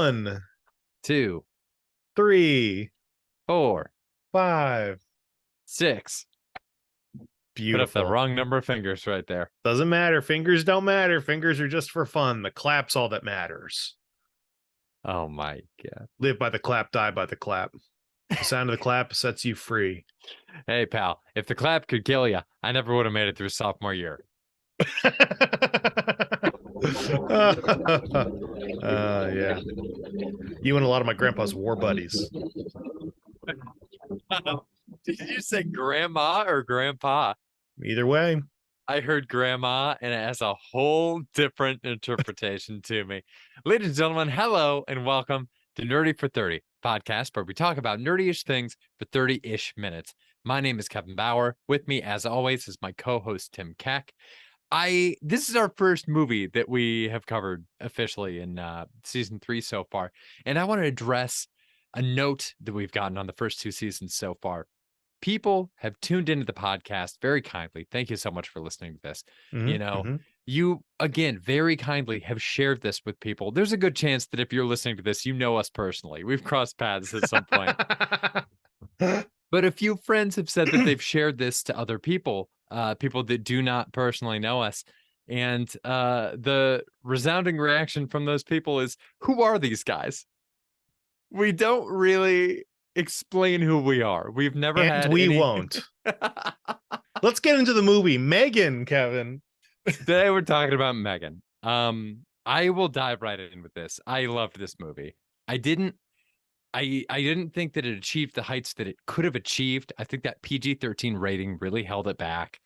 1, 2, 3, 4, 5. 6. Put up the Beautiful. wrong number of fingers right there. Doesn't matter. Fingers don't matter. Fingers are just for fun. The clap's all that matters. Oh my God. Live by the clap, die by the clap. The sound of the clap sets you free. Hey, pal, if the clap could kill you, I never would have made it through sophomore year. Yeah. You and a lot of my grandpa's war buddies. Did you say grandma or grandpa? Either way. I heard grandma, and it has a whole different interpretation to me. Ladies and gentlemen, hello and welcome to Nerdy for 30 podcast, where we talk about nerdy-ish things for 30-ish minutes. My name is Kevin Bauer. With me, as always, is my co-host Tim Keck. This is our first movie that we have covered officially in season 3 so far, and I want to address a note that we've gotten on the first 2 seasons so far. People have tuned into the podcast very kindly. Thank you so much for listening to this. You, again, very kindly have shared this with people. There's a good chance that if you're listening to this, you know us personally. We've crossed paths at some point. But a few friends have said that they've shared this to other people, people that do not personally know us. And the resounding reaction from those people is, who are these guys? We don't really explain who we are. We've never and we won't. Let's get into the movie. M3GAN, Kevin. Today we're talking about M3GAN. I will dive right in with this. I loved this movie. I didn't think that it achieved the heights that it could have achieved. I think that PG-13 rating really held it back.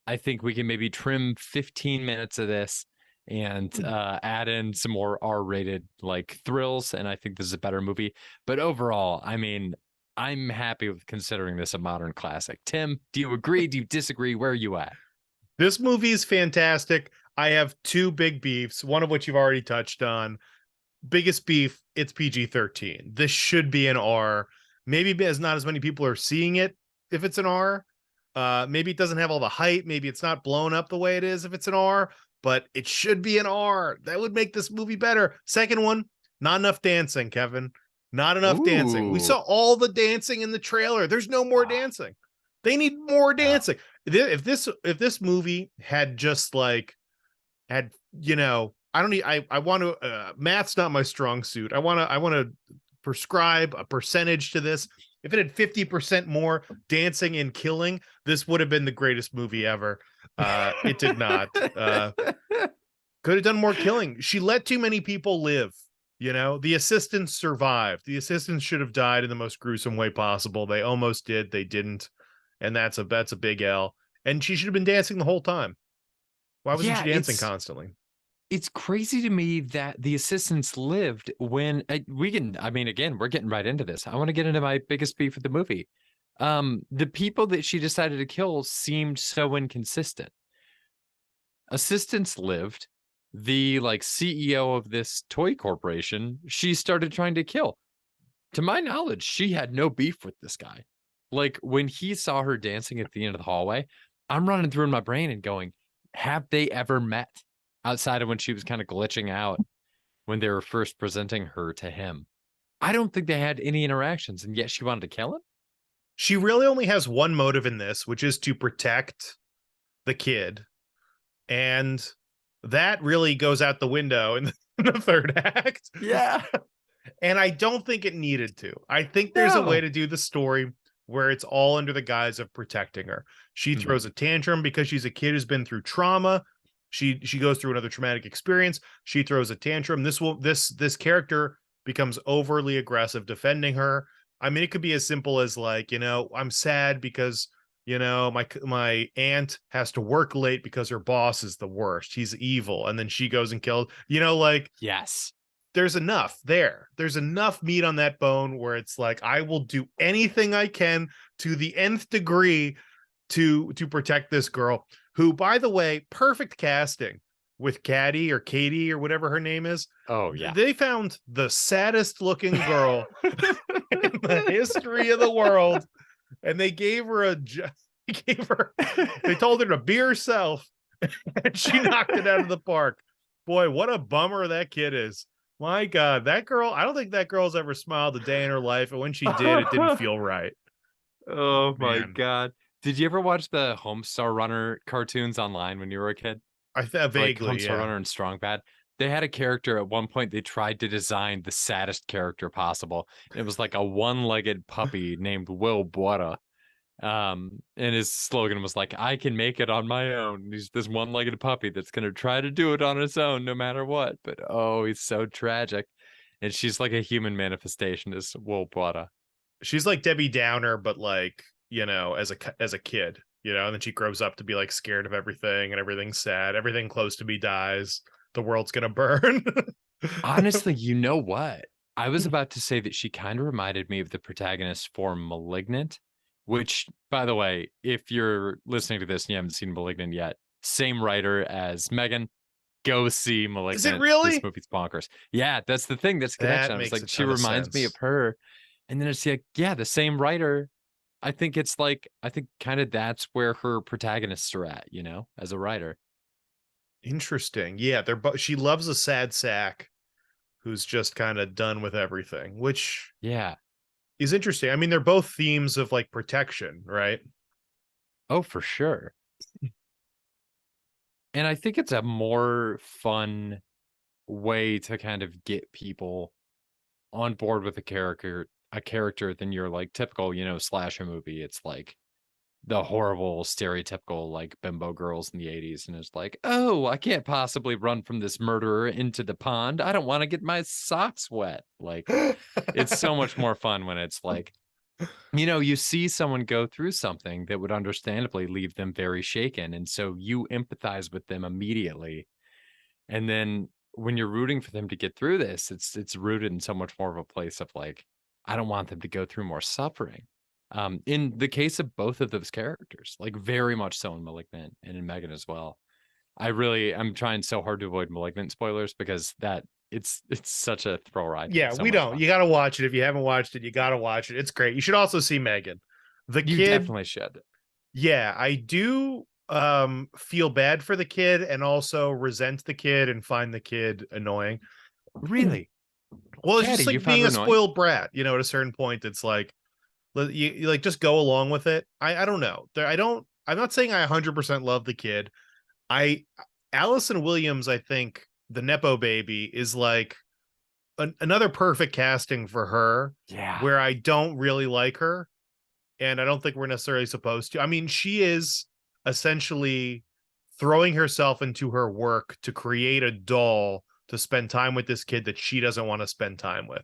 I think we can maybe trim 15 minutes of this and add in some more R-rated like thrills, and I think this is a better movie. But overall, I mean, I'm happy with considering this a modern classic. Tim, do you agree? Do you disagree? Where are you at? This movie is fantastic. I have 2 big beefs, one of which you've already touched on. Biggest beef, it's PG-13. This should be an R. Maybe as not as many people are seeing it if it's an R. Maybe it doesn't have all the hype. Maybe it's not blown up the way it is if it's an R, but it should be an R. That would make this movie better. Second one, not enough dancing, Kevin. Not enough dancing. We saw all the dancing in the trailer. There's no more dancing. They need more dancing. If this movie had just like I want to math's not my strong suit. I want to prescribe a percentage to this. If it had 50% more dancing and killing, this would have been the greatest movie ever. It did not. Could have done more killing. She let too many people live. The assistants survived. The assistants should have died in the most gruesome way possible. They almost did. They didn't. And that's a big L. And she should have been dancing the whole time. Why wasn't she dancing constantly? It's crazy to me that the assistants lived when we're getting right into this. I want to get into my biggest beef with the movie. The people that she decided to kill seemed so inconsistent. Assistants lived. The CEO of this toy corporation, she started trying to kill. To my knowledge, she had no beef with this guy. When he saw her dancing at the end of the hallway, I'm running through in my brain and going, have they ever met? Outside of when she was kind of glitching out when they were first presenting her to him. I don't think they had any interactions, and yet she wanted to kill him? She really only has one motive in this, which is to protect the kid. And that really goes out the window in the third act. Yeah. And I don't think it needed to. I think there's a way to do the story where it's all under the guise of protecting her. She throws a tantrum because she's a kid who's been through trauma. She goes through another traumatic experience. She throws a tantrum. This character becomes overly aggressive defending her. I mean, it could be as simple as I'm sad because my aunt has to work late because her boss is the worst. He's evil, and then she goes and kills. Yes. There's enough there. There's enough meat on that bone where it's like I will do anything I can to the nth degree to protect this girl. Who, by the way, perfect casting with Katie or whatever her name is. Oh, yeah. They found the saddest looking girl in the history of the world. And they gave her they told her to be herself. And she knocked it out of the park. Boy, what a bummer that kid is. My God, that girl, I don't think that girl's ever smiled a day in her life. And when she did, it didn't feel right. Oh my Man, God. Did you ever watch the Homestar Runner cartoons online when you were a kid? Like vaguely, Homestar yeah. Runner and Strong Bad? They had a character at one point they tried to design the saddest character possible. It was like a one-legged puppy named Will Buetta. And his slogan was like, I can make it on my own. He's this one-legged puppy that's gonna try to do it on its own no matter what. But oh, he's so tragic. And she's like a human manifestation as Will Buetta. She's like Debbie Downer, but like, as a kid, and then she grows up to be like scared of everything and everything's sad. Everything close to me dies. The world's gonna burn. Honestly, you know what? I was about to say that she kind of reminded me of the protagonist for Malignant, which, by the way, if you're listening to this and you haven't seen Malignant yet, same writer as Megan, go see Is it Malignant. This really? movie's bonkers. Yeah, that's the thing. That's the connection. That I was makes like, a she ton of reminds me of sense. her. And then it's like, yeah, the same writer. I think it's like, I think kind of that's where her protagonists are at, as a writer. Interesting. Yeah, they're both. She loves a sad sack who's just kind of done with everything, which Yeah. is interesting. I mean, they're both themes of like protection, right? Oh, for sure. And I think it's a more fun way to kind of get people on board with a character than your like typical, slasher movie. It's like the horrible stereotypical like bimbo girls in the 80s and it's like, "Oh, I can't possibly run from this murderer into the pond. I don't want to get my socks wet." Like it's so much more fun when it's like, you see someone go through something that would understandably leave them very shaken and so you empathize with them immediately. And then when you're rooting for them to get through this, it's rooted in so much more of a place of like, I don't want them to go through more suffering. In the case of both of those characters, like very much so in Malignant and in Megan as well. I'm trying so hard to avoid Malignant spoilers because that it's such a thrill ride. Yeah, It's so we much don't. fun. You got to watch it. If you haven't watched it, you got to watch it. It's great. You should also see Megan. The You kid, definitely should. yeah, I do feel bad for the kid and also resent the kid and find the kid annoying. Really? Well, it's Yeah, just did you like find being her a annoying? spoiled brat, at a certain point it's like you like just go along with it. I don't know. I'm not saying I 100% love the kid. I Allison Williams, I think the Nepo baby is like another perfect casting for her Yeah. where I don't really like her and I don't think we're necessarily supposed to. I mean, she is essentially throwing herself into her work to create a doll to spend time with this kid that she doesn't want to spend time with.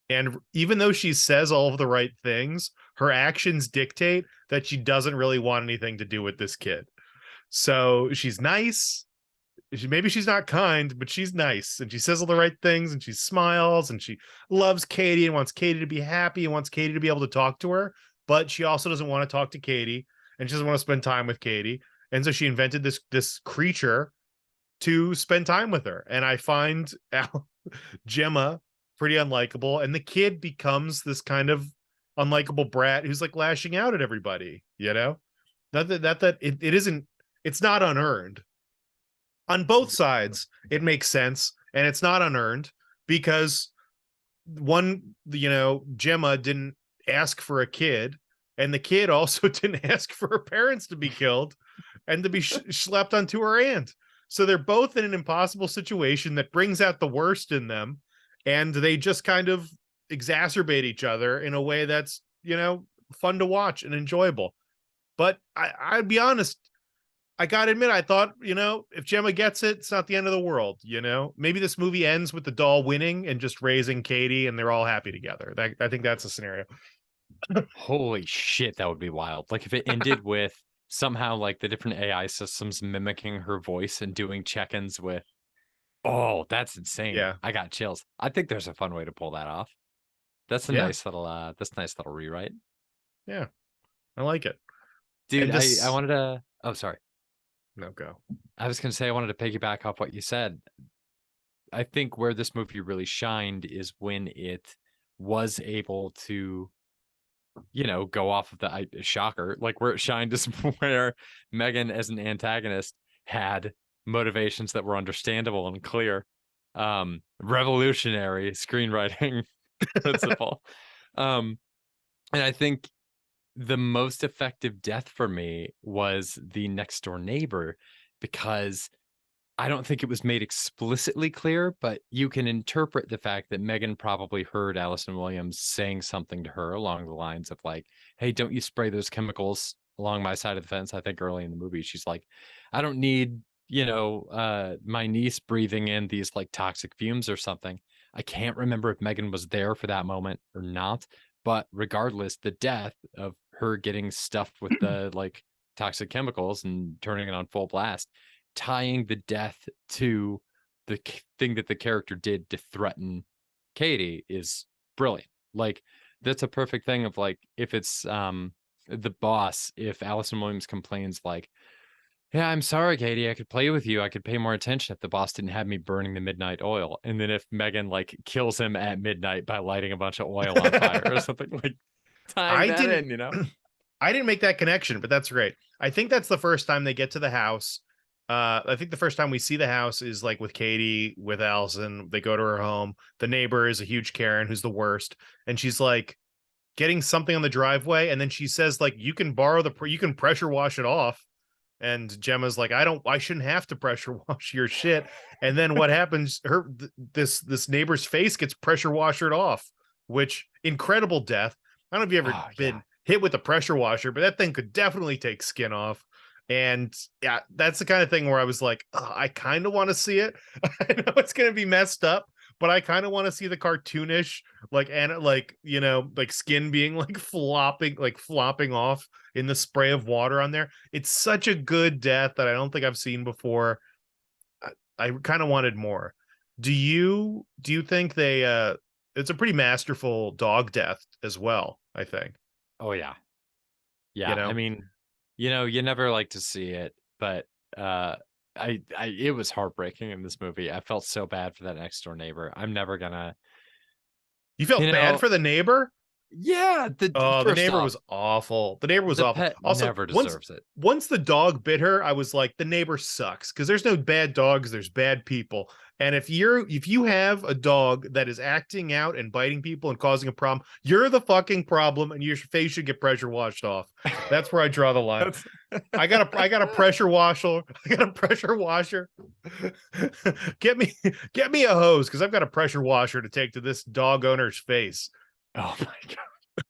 And even though she says all of the right things, her actions dictate that she doesn't really want anything to do with this kid. So she's nice. Maybe she's not kind, but she's nice and she says all the right things and she smiles and she loves Katie and wants Katie to be happy and wants Katie to be able to talk to her. But she also doesn't want to talk to Katie and she doesn't want to spend time with Katie. And so she invented this creature to spend time with her. And I find Gemma pretty unlikable, and the kid becomes this kind of unlikable brat who's like lashing out at everybody. It isn't. It's not unearned on both sides. It makes sense, and it's not unearned because Gemma didn't ask for a kid, and the kid also didn't ask for her parents to be killed and to be schlepped onto her aunt. So they're both in an impossible situation that brings out the worst in them, and they just kind of exacerbate each other in a way that's fun to watch and enjoyable. But I'd be honest, I gotta admit, I thought, if Gemma gets it, it's not the end of the world. Maybe this movie ends with the doll winning and just raising Katie, and they're all happy together. I think that's a scenario. Holy shit, that would be wild. Like if it ended with somehow like the different AI systems mimicking her voice and doing check-ins with, oh, that's insane. Yeah, I got chills. I think there's a fun way to pull that off. That's a yeah, nice little rewrite. yeah. I like it. Dude, And I this, wanted to oh sorry. no go. I was gonna say I wanted to piggyback off what you said. I think where this movie really shined is when it was able to go off of the shocker, like where it shined is where Megan as an antagonist had motivations that were understandable and clear. revolutionary screenwriting principle. Um, and I think the most effective death for me was the next door neighbor, because I don't think it was made explicitly clear, but you can interpret the fact that Megan probably heard Allison Williams saying something to her along the lines of like, "Hey, don't you spray those chemicals along my side of the fence." I think early in the movie, she's like, "I don't need, my niece breathing in these like toxic fumes or something." I can't remember if Megan was there for that moment or not, but regardless, the death of her getting stuffed with the like toxic chemicals and turning it on full blast, tying the death to the thing that the character did to threaten Katie is brilliant. Like, that's a perfect thing of like, if it's the boss, if Allison Williams complains like, "Yeah, I'm sorry, Katie, I could play with you, I could pay more attention if the boss didn't have me burning the midnight oil." And then if Megan like kills him at midnight by lighting a bunch of oil on fire or something, like tying I that didn't in. I didn't make that connection, but that's great. I think that's the first time they get to the house. I think the first time we see the house is like with Katie, with Allison. They go to her home. The neighbor is a huge Karen who's the worst, and she's like getting something on the driveway, and then she says like, "You can borrow you can pressure wash it off." And Gemma's like, I shouldn't have to pressure wash your shit. And then what happens? This neighbor's face gets pressure washered off, which incredible death. I don't know if you ever Oh yeah. been hit with a pressure washer, but that thing could definitely take skin off. And yeah, that's the kind of thing where I was like, "Ugh, I kind of want to see it." I know it's gonna be messed up, but I kind of want to see the cartoonish, like skin being like flopping off in the spray of water on there. It's such a good death that I don't think I've seen before. I kind of wanted more. Do you think they it's a pretty masterful dog death as well, I think. Oh yeah. You Yeah, I know? mean, you never like to see it, but I it was heartbreaking in this movie. I felt so bad for that next door neighbor. I'm never gonna, You you felt bad know, for the neighbor? yeah, Oh, the first neighbor off, was awful. The neighbor was the awful. pet Also, never once deserves it. once the dog bit her, I was like, the neighbor sucks because there's no bad dogs, there's bad people. And if you have a dog that is acting out and biting people and causing a problem, you're the fucking problem, and your face should get pressure washed off. That's where I draw the line. That's I got a pressure washer. I got a pressure washer. Get me a hose because I've got a pressure washer to take to this dog owner's face. oh my god.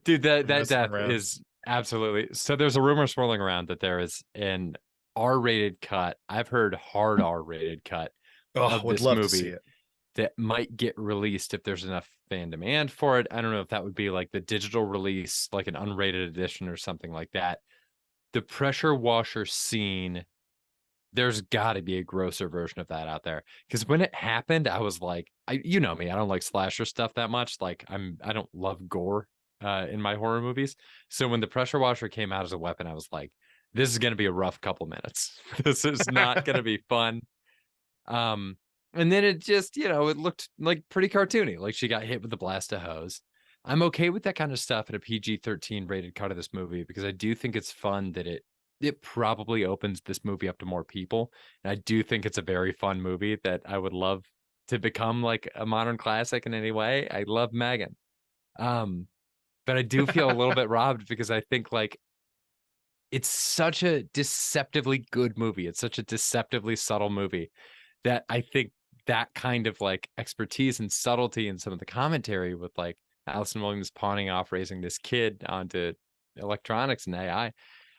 Dude, that Messing death around. is absolutely, so there's a rumor swirling around that there is an R-rated cut. I've heard hard R-rated cut Oh, of would this love to see movie it. that might get released if there's enough fan demand for it. I don't know if that would be like the digital release, like an unrated edition or something like that. The pressure washer scene, there's got to be a grosser version of that out there. Because when it happened, I was like, you know me, I don't like slasher stuff that much. Like I don't love gore in my horror movies. So when the pressure washer came out as a weapon, I was like, this is going to be a rough couple minutes. This is not going to be fun. Um, and then it just, it looked like pretty cartoony. Like she got hit with a blast of hose. I'm okay with that kind of stuff in a PG-13 rated cut of this movie because I do think it's fun that it probably opens this movie up to more people. And I do think it's a very fun movie that I would love to become like a modern classic in any way. I love Megan. Um, but I do feel a little bit robbed because I think like it's such a deceptively good movie. It's such a deceptively subtle movie that I think that kind of like expertise and subtlety in some of the commentary with like Allison Williams pawning off raising this kid onto electronics and AI.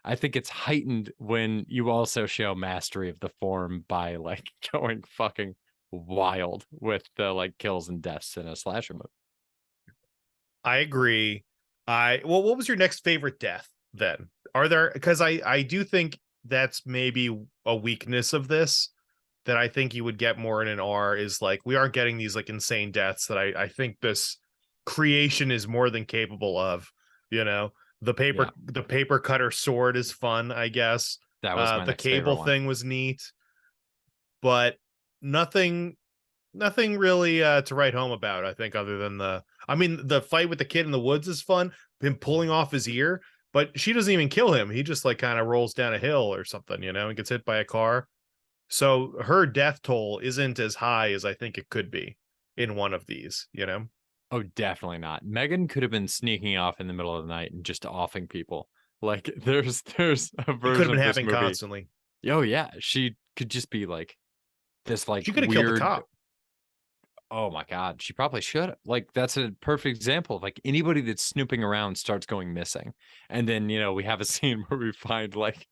I think it's heightened when you also show mastery of the form by like going fucking wild with the like kills and deaths in a slasher movie. I agree. What was your next favorite death then? Are there, because I do think that's maybe a weakness of this, that I think you would get more in an R, is like we aren't getting these like insane deaths that I think this creation is more than capable of, you know. Yeah, The paper cutter sword is fun, I guess. that was my The next favorite cable one. thing was neat, but nothing nothing really to write home about, I think, other than the fight with the kid in the woods is fun, him pulling off his ear, but she doesn't even kill him. He just like kind of rolls down a hill or something, and gets hit by a car. So her death toll isn't as high as I think it could be in one of these, you know? Oh, definitely not. Megan could have been sneaking off in the middle of the night and just offing people. Like there's a It could have version been of this happening movie. constantly. Oh yeah, she could just be like this like She could have killed the weird. cop. Oh my god, she probably should have. Like that's a perfect example of like anybody that's snooping around starts going missing. And then, we have a scene where we find like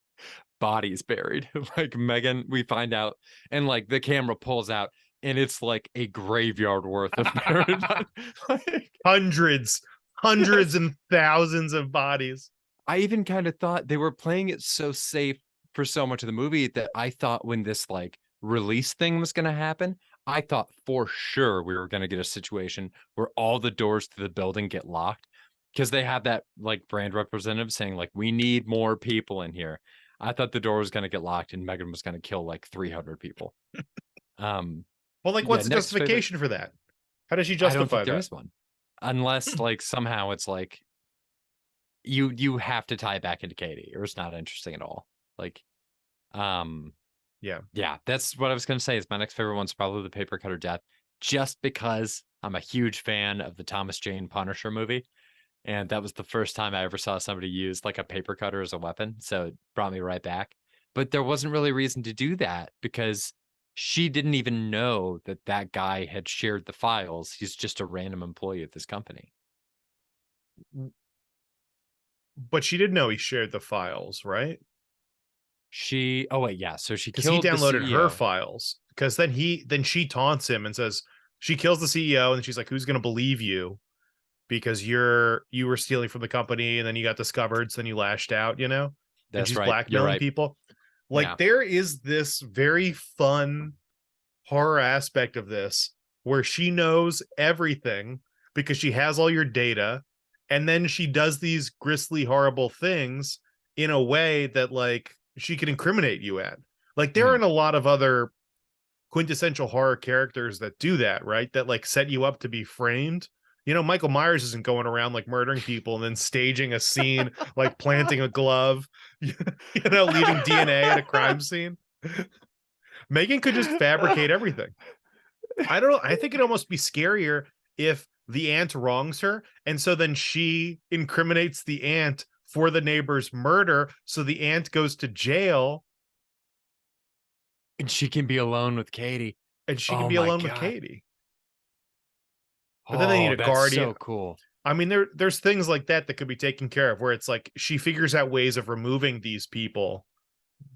bodies buried. Like Megan, we find out and like the camera pulls out and it's like a graveyard worth of buried bodies. Like, Hundreds, yes. hundreds and thousands of bodies. I even kind of thought they were playing it so safe for so much of the movie that I thought when this like release thing was going to happen, I thought for sure we were going to get a situation where all the doors to the building get locked because they have that like brand representative saying like we need more people in here. I thought the door was going to get locked and Megan was going to kill like 300 people. Um Well, like, yeah, what's the next favorite. justification for that? How does she I don't think justify there that? is one. Unless like somehow it's like you have to tie it back into Katie or it's not interesting at all. Like um Yeah. yeah, that's what I was gonna say is my next favorite one's probably the paper cutter death, just because I'm a huge fan of the Thomas Jane Punisher movie. And that was the first time I ever saw somebody use like a paper cutter as a weapon. So it brought me right back. But there wasn't really a reason to do that because she didn't even know that that guy had shared the files. He's just a random employee at this company. But she did know he shared the files, right? Oh wait, yeah. So she Because he killed the downloaded her CEO. files. Because then she taunts him and says she kills the CEO, and she's like, "Who's gonna believe you? Because you were stealing from the company, and then you got discovered, so then you lashed out, you know." And That's she's right. You're blackmailing right. people. Yeah. Like, there is this very fun horror aspect of this where she knows everything because she has all your data, and then she does these grisly horrible things in a way that like she can incriminate you at. Like, there Mhm. aren't a lot of other quintessential horror characters that do that, right? That like set you up to be framed. You know, Michael Myers isn't going around like murdering people and then staging a scene, like planting a glove, leaving DNA at a crime scene. Megan could just fabricate everything. I don't know. I think it'd almost be scarier if the aunt wrongs her, and so then she incriminates the aunt for the neighbor's murder. So the aunt goes to jail, And she can be alone with Katie. and she can Oh be my alone with god. Katie. But then they need Oh, a that's guardian. so cool. I mean, there's things like that that could be taken care of, where it's like she figures out ways of removing these people,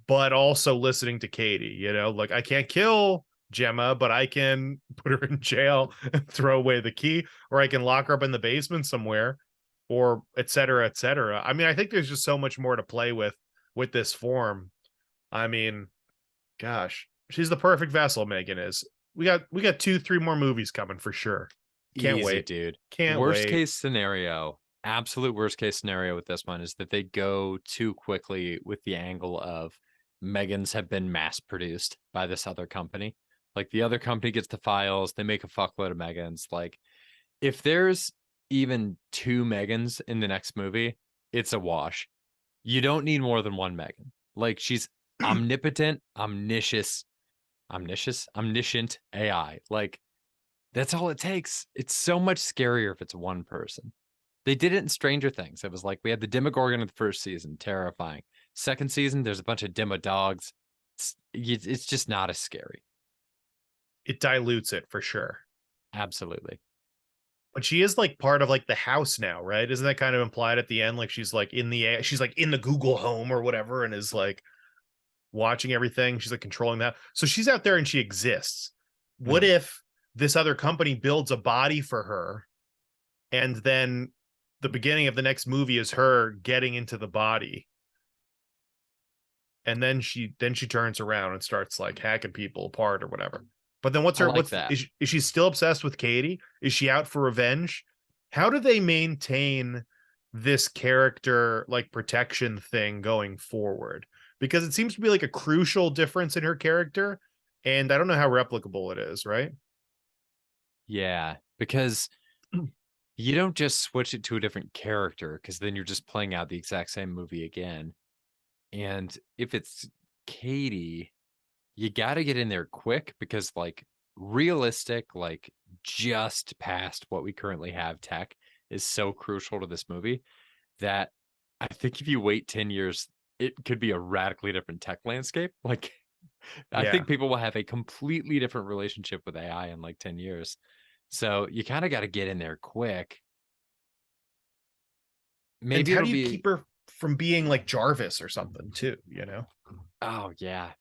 but also listening to Katie. Like, I can't kill Gemma, but I can put her in jail and throw away the key, or I can lock her up in the basement somewhere, or et cetera, et cetera. I mean, I think there's just so much more to play with this form. I mean, gosh, she's the perfect vessel. Megan is. We got 2, 3 more movies coming for sure. Can't Easy, wait. dude. Can't Worst wait. case scenario, absolute worst case scenario with this one is that they go too quickly with the angle of Megans have been mass produced by this other company. Like the other company gets the files, they make a fuckload of Megans. Like if there's even 2 Megans in the next movie, it's a wash. You don't need more than one Megan. Like she's omnipotent, omniscient AI. Like that's all it takes. It's so much scarier if it's one person. They did it in Stranger Things. It was like we had the Demogorgon in the first season, terrifying. Second season, there's a bunch of Demo dogs. It's just not as scary. It dilutes it for sure. Absolutely. But she is like part of like the house now, right? Isn't that kind of implied at the end? Like she's like in the Google home or whatever, and is like watching everything. She's like controlling that. So she's out there and she exists. What Mhm. if this other company builds a body for her, and then the beginning of the next movie is her getting into the body, and then she turns around and starts like hacking people apart or whatever. But then I like what's that. is she still obsessed with Katie? Is she out for revenge? How do they maintain this character like protection thing going forward? Because it seems to be like a crucial difference in her character, and I don't know how replicable it is, right? Yeah, because you don't just switch it to a different character because then you're just playing out the exact same movie again. And if it's Katie, you got to get in there quick because like realistic, like just past what we currently have tech is so crucial to this movie that I think if you wait 10 years, it could be a radically different tech landscape. Like, I Yeah. think people will have a completely different relationship with AI in like 10 years. So you kind of got to get in there quick. And Maybe how it'll do you be, keep her from being like Jarvis or something too, you know? oh, yeah.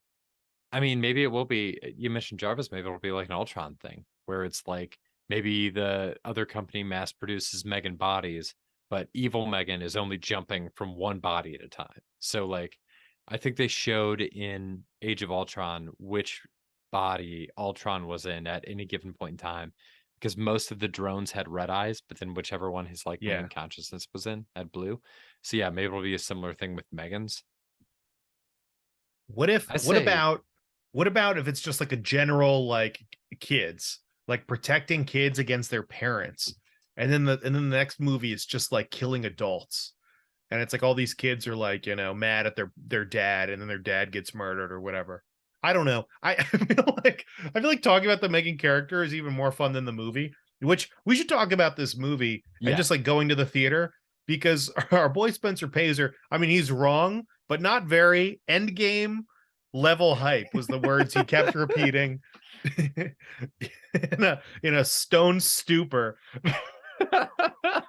I mean, maybe it will be, you mentioned Jarvis, maybe it'll be like an Ultron thing where it's like maybe the other company mass produces M3GAN bodies, but evil M3GAN is only jumping from one body at a time. So, like, I think they showed in Age of Ultron which body Ultron was in at any given point in time because most of the drones had red eyes, but then whichever one his like main Yeah. consciousness was in had blue. So, yeah, maybe it'll be a similar thing with M3GANs. What if I say, what about if it's just like a general like kids, like protecting kids against their parents. And then the next movie is just like killing adults. And it's like all these kids are like, you know, mad at their dad and then their dad gets murdered or whatever. I don't know. I feel like talking about the Megan character is even more fun than the movie, which we should talk about this movie and yeah. just like going to the theater because our boy Spencer Pazer, I mean, he's wrong, but not very. Endgame level hype was the words he kept repeating in a stone stupor.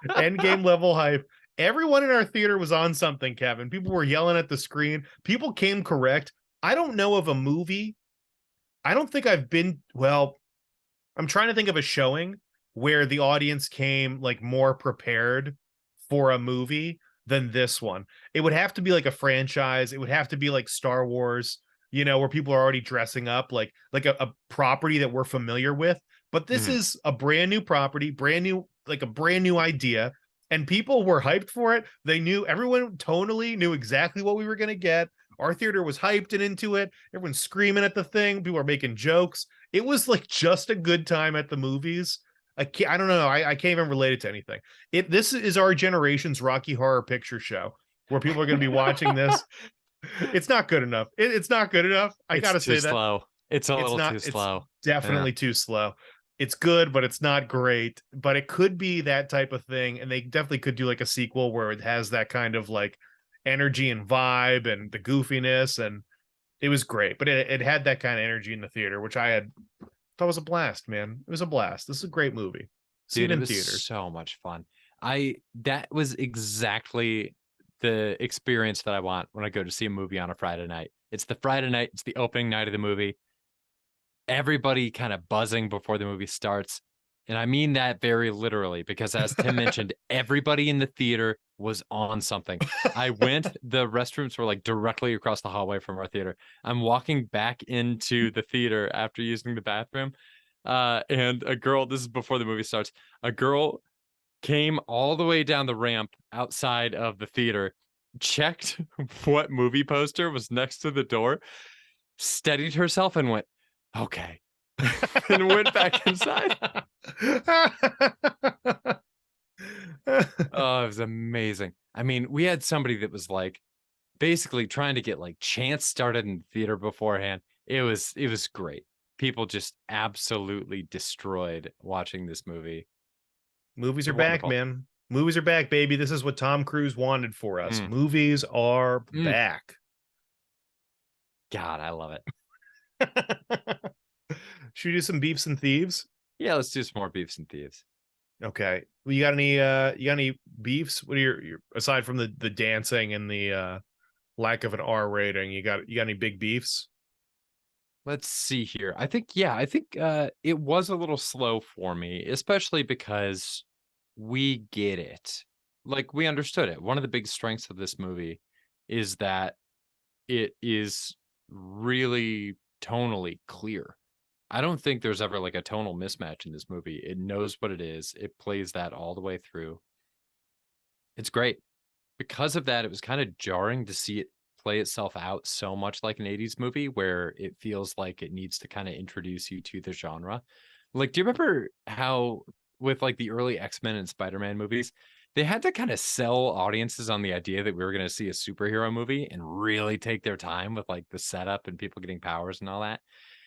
Endgame level hype. Everyone in our theater was on something, Kevin. People were yelling at the screen. People came correct. I don't know of a movie. I don't think I've been, well, I'm trying to think of a showing where the audience came like more prepared for a movie than this one. It would have to be like a franchise. It would have to be like Star Wars, you know, where people are already dressing up like a property that we're familiar with. But this Mhm. is a brand new property, brand new, like a brand new idea. And people were hyped for it. They knew everyone tonally knew exactly what we were going to get. Our theater was hyped and into it. Everyone's screaming at the thing. People are making jokes. It was like just a good time at the movies. I don't know. I can't even relate it to anything. This is our generation's Rocky Horror Picture Show, where people are going to be watching this. It's not good enough. It's not good enough. I It's gotta too say that slow. It's a it's little not. too It's slow. Yeah. definitely too slow. It's good, but it's not great. But it could be that type of thing, and they definitely could do like a sequel where it has that kind of like energy and vibe and the goofiness, and it was great. But it had that kind of energy in the theater, which I had thought was a blast, man. It was a blast. This is a great movie. See it Dude, it in was theaters. so much fun. That was exactly the experience that I want when I go to see a movie on a Friday night. It's the Friday night, it's the opening night of the movie. Everybody kind of buzzing before the movie starts. And I mean that very literally because, as Tim mentioned, everybody in the theater was on something. I went, the restrooms were like directly across the hallway from our theater. I'm walking back into the theater after using the bathroom. And a girl, this is before the movie starts, a girl came all the way down the ramp outside of the theater, checked what movie poster was next to the door, steadied herself, and went, okay, and went back inside. Oh, it was amazing. I mean, we had somebody that was like basically trying to get like chants started in the theater beforehand. It was great. People just absolutely destroyed watching this movie. Movies It's are back, wonderful. man. Movies are back, baby. This is what Tom Cruise wanted for us. Mm, Movies are mm. back. God, I love it. Should we do some beefs and thieves? Yeah, let's do some more beefs and thieves. Okay. Well, you got any beefs? What are your aside from the dancing and the lack of an R rating, you got any big beefs? Let's see here. I think it was a little slow for me, especially because we get it. Like we understood it. One of the big strengths of this movie is that it is really tonally clear. I don't think there's ever like a tonal mismatch in this movie. It knows what it is. It plays that all the way through. It's great. Because of that, it was kind of jarring to see it play itself out so much like an 80s movie where it feels like it needs to kind of introduce you to the genre. Like, do you remember how with like the early X-Men and Spider-Man movies, they had to kind of sell audiences on the idea that we were going to see a superhero movie and really take their time with like the setup and people getting powers and all that.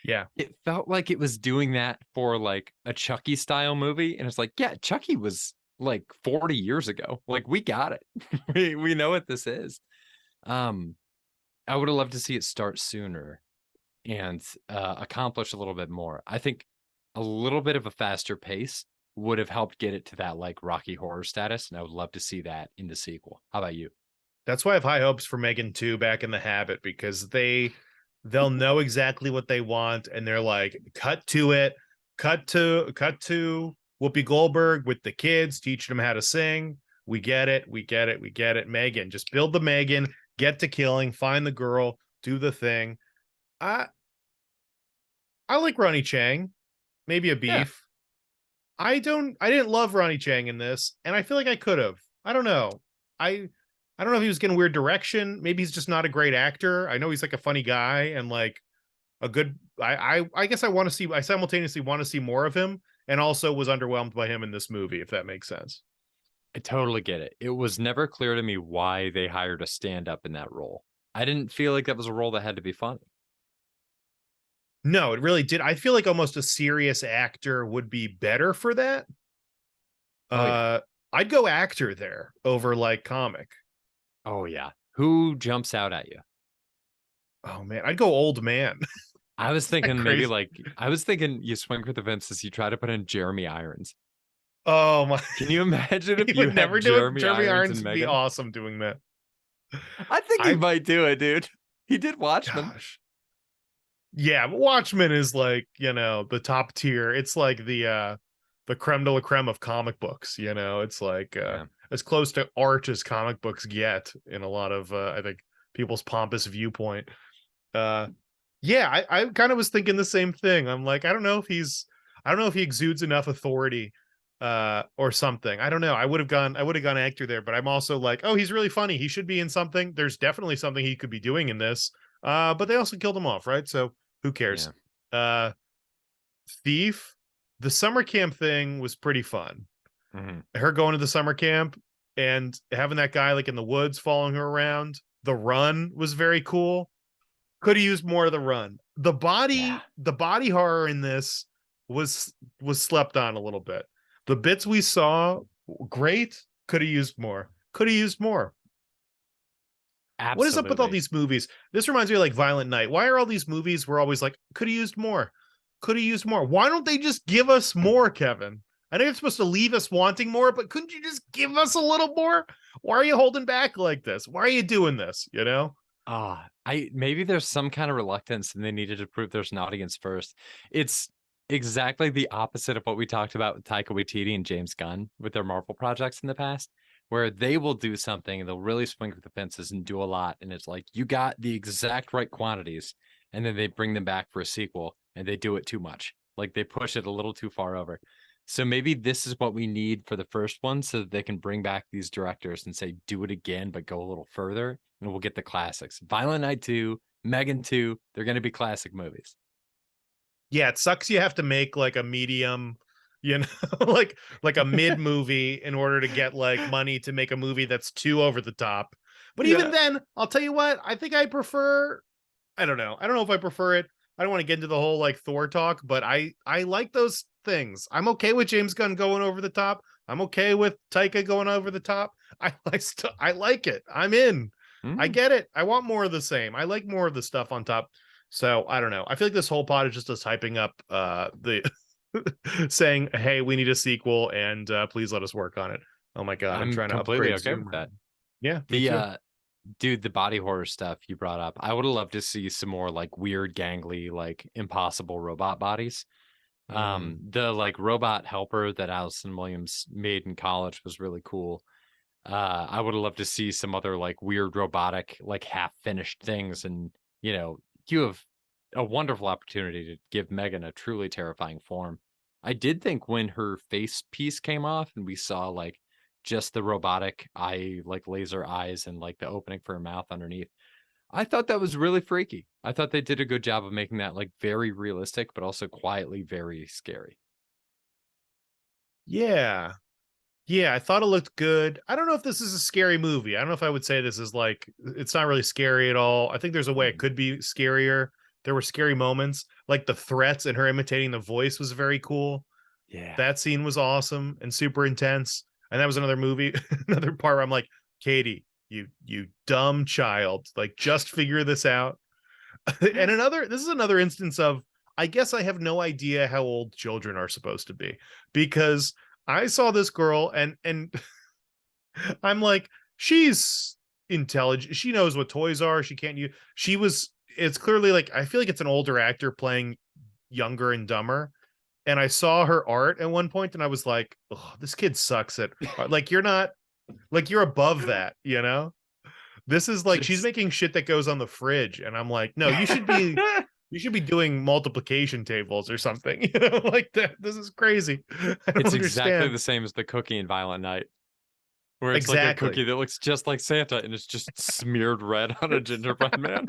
Yeah. It felt like it was doing that for like a Chucky style movie. And it's like, yeah, Chucky was like 40 years ago. Like we got it. we know what this is. Um, I would have loved to see it start sooner and accomplish a little bit more. I think a little bit of a faster pace would have helped get it to that like Rocky Horror status. And I would love to see that in the sequel. How about you? That's why I have high hopes for M3GAN 2 back in the habit, because they'll know exactly what they want, and they're like, cut to it, cut to Whoopi Goldberg with the kids, teaching them how to sing. We get it, we get it, we get it. M3GAN, just build the M3GAN, get to killing, find the girl, do the thing. I I like Ronnie Chang, maybe a Yeah. beef. I didn't love Ronnie Chang in this, and I feel like I could have. I don't know. I don't know if he was getting weird direction. Maybe he's just not a great actor. I know he's like a funny guy and like a good I guess I simultaneously want to see more of him, and also was underwhelmed by him in this movie, if that makes sense. I totally get it. It was never clear to me why they hired a stand up in that role. I didn't feel like that was a role that had to be funny. No, it really did. I feel like almost a serious actor would be better for that. Oh, yeah. Uh I'd go actor there over like comic. Oh, yeah. Who jumps out at you? Oh man, I'd go old man. I was thinking maybe Crazy. like, I was thinking you swing for the fences, you try to put in Jeremy Irons. Oh my. Can you imagine He if you would never had do it. Jeremy Jeremy Irons Irons and would be M3GAN? awesome doing that. I think he I might do it, dude. He did Watchmen. Gosh. Yeah, but Watchmen is like, the top tier. It's like the creme de la creme of comic books, It's like Yeah. as close to art as comic books get in a lot of I think people's pompous viewpoint. Uh yeah, I kind of was thinking the same thing. I'm like, I don't know if he exudes enough authority or something. I don't know. I would have gone actor there, but I'm also like, oh, he's really funny. He should be in something. There's definitely something he could be doing in this. But they also killed him off, right? So who cares? Yeah. Uh Thief, the summer camp thing was pretty fun. Hmm. Her going to the summer camp and having that guy like in the woods following her around. The run was very cool. Could have used more of the run. Yeah. The body horror in this was slept on a little bit. The bits we saw, great. Could have used more. Could have used more. What is up with all Absolutely. these movies? This reminds me of like Violent Night. Why are all these movies we're always like, could have used more? Could have used more. Why don't they just give us more, Kevin? I know you're supposed to leave us wanting more, but couldn't you just give us a little more? Why are you holding back like this? Why are you doing this? I maybe there's some kind of reluctance and they needed to prove there's an audience first. It's exactly the opposite of what we talked about with Taika Waititi and James Gunn with their Marvel projects in the past, where they will do something and they'll really swing for the fences and do a lot. And it's like you got the exact right quantities, and then they bring them back for a sequel and they do it too much. Like they push it a little too far over. So maybe this is what we need for the first one so that they can bring back these directors and say, do it again, but go a little further, and we'll get the classics. Violent Night 2, M3GAN 2, they're going to be classic movies. Yeah, it sucks you have to make like a medium, you know, like a mid movie in order to get like money to make a movie that's too over the top. But even Yeah. then, I'll tell you what, I think I prefer, I don't know. I don't know if I prefer it. I don't want to get into the whole like Thor talk, but I like those things. I'm okay with James Gunn going over the top. I'm okay with Taika going over the top. I like it. I'm in. I Mm. get it. I want more of the same. I like more of the stuff on top. So I don't know. I feel like this whole pod is just us hyping up the saying, hey, we need a sequel and please let us work on it. Oh my god, I'm I'm trying to completely upgrade okay with Zoom. that. Yeah, me The too. dude, the body horror stuff you brought up, I would have loved to see some more like weird, gangly, like impossible robot bodies. Mm. The like robot helper that Allison Williams made in college was really cool. I would have loved to see some other like weird robotic, like half finished things. And, you have a wonderful opportunity to give M3GAN a truly terrifying form. I did think when her face piece came off and we saw like just the robotic eye, like laser eyes and like the opening for her mouth underneath, I thought that was really freaky. I thought they did a good job of making that like very realistic, but also quietly very scary. Yeah. Yeah, I thought it looked good. I don't know if this is a scary movie. I don't know if I would say this is like, it's not really scary at all. I think there's a way it could be scarier. There were scary moments, like the threats and her imitating the voice was very cool. Yeah. That scene was awesome and super intense. And that was another movie, another part where I'm like, Katie, you dumb child, like just figure this out. And this is another instance of, I guess I have no idea how old children are supposed to be, because I saw this girl and I'm like, she's intelligent. She knows what toys are. She can't use. She was. It's clearly like, I feel like it's an older actor playing younger and dumber. And I saw her art at one point, and I was like, oh, this kid sucks at like, you're not like, you're above that, you know. This is like, she's Just making shit that goes on the fridge, and I'm like, no, you should be doing multiplication tables or something, you know, like that. This is crazy. I don't it's exactly understand. the same as the cookie in Violent Night, where it's like a Exactly. cookie that looks just like Santa and it's just smeared red on a gingerbread man.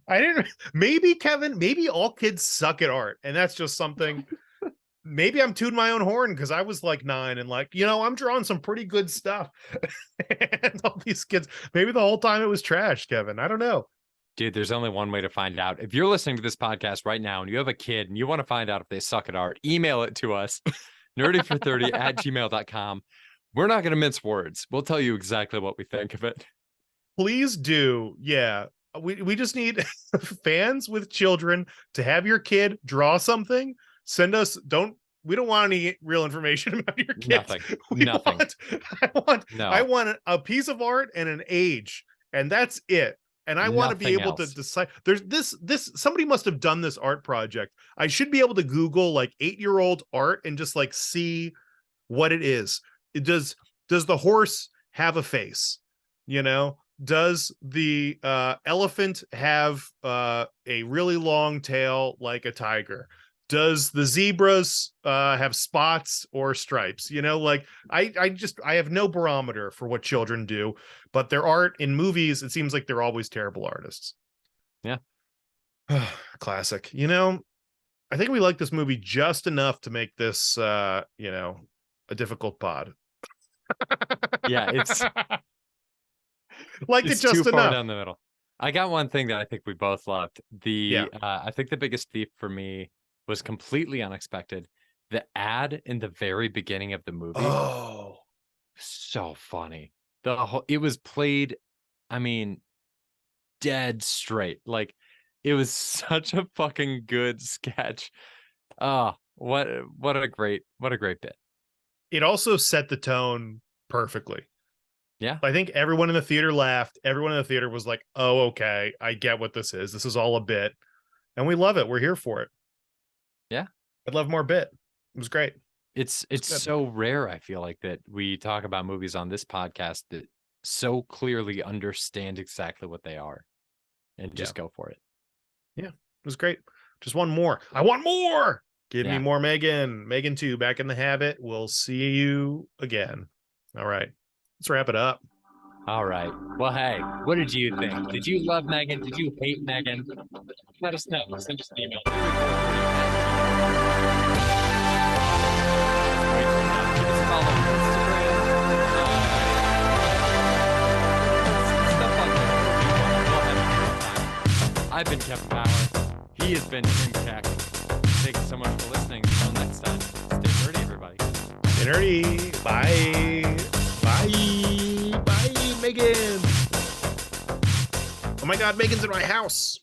I didn't. Maybe Kevin. Maybe all kids suck at art, and that's just something. Maybe I'm tooting my own horn because I was like 9 and like, I'm drawing some pretty good stuff. And all these kids, maybe the whole time it was trash, Kevin. I don't know. Dude, there's only one way to find out. If you're listening to this podcast right now and you have a kid and you want to find out if they suck at art, email it to us, nerdyfor30@gmail.com. We're not going to mince words. We'll tell you exactly what we think of it. Please do. Yeah. We just need fans with children to have your kid draw something. Send us, we don't want any real information about your kids. Nothing. Nothing. I want a piece of art and an age, and that's it. And I want to be Nothing able to else. decide. There's this somebody must have done this art project. I should be able to Google like 8-year-old art and just like see what it is. Does the horse have a face? Does the elephant have a really long tail like a tiger? Does the zebras have spots or stripes? Like, I have no barometer for what children do, but their art in movies, it seems like they're always terrible artists. Yeah. Classic. I think we like this movie just enough to make this a difficult pod. Yeah, it's liked it just too far enough. down the middle. I got one thing that I think we both loved. I think the biggest thief for me was completely unexpected. The ad in the very beginning of the movie. Oh, so funny. It was played, I mean, dead straight. Like, it was such a fucking good sketch. Oh, what a great bit. It also set the tone perfectly. Yeah. I think everyone in the theater laughed. Everyone in the theater was like, oh, okay, I get what this is. This is all a bit. And we love it. We're here for it. Yeah. I'd love more bit. It was great. It's so rare, I feel like, that we talk about movies on this podcast that so clearly understand exactly what they are and just go for it. Yeah, it was great. Just one more. I want more. Give me more M3GAN. M3GAN 2, back in the habit. We'll see you again. All right. Let's wrap it up. All right. Well, hey, what did you think? Did you love M3GAN? Did you hate M3GAN? Let us know. Send us an email. Give us a follow on Instagram. Stuff like that. I've been Kevin Power. He has been Tim Keck. Thank you so much for listening. Until next time, stay nerdy, everybody. Stay nerdy. Bye. Bye. Bye, M3GAN. Oh my God, M3GAN's in my house.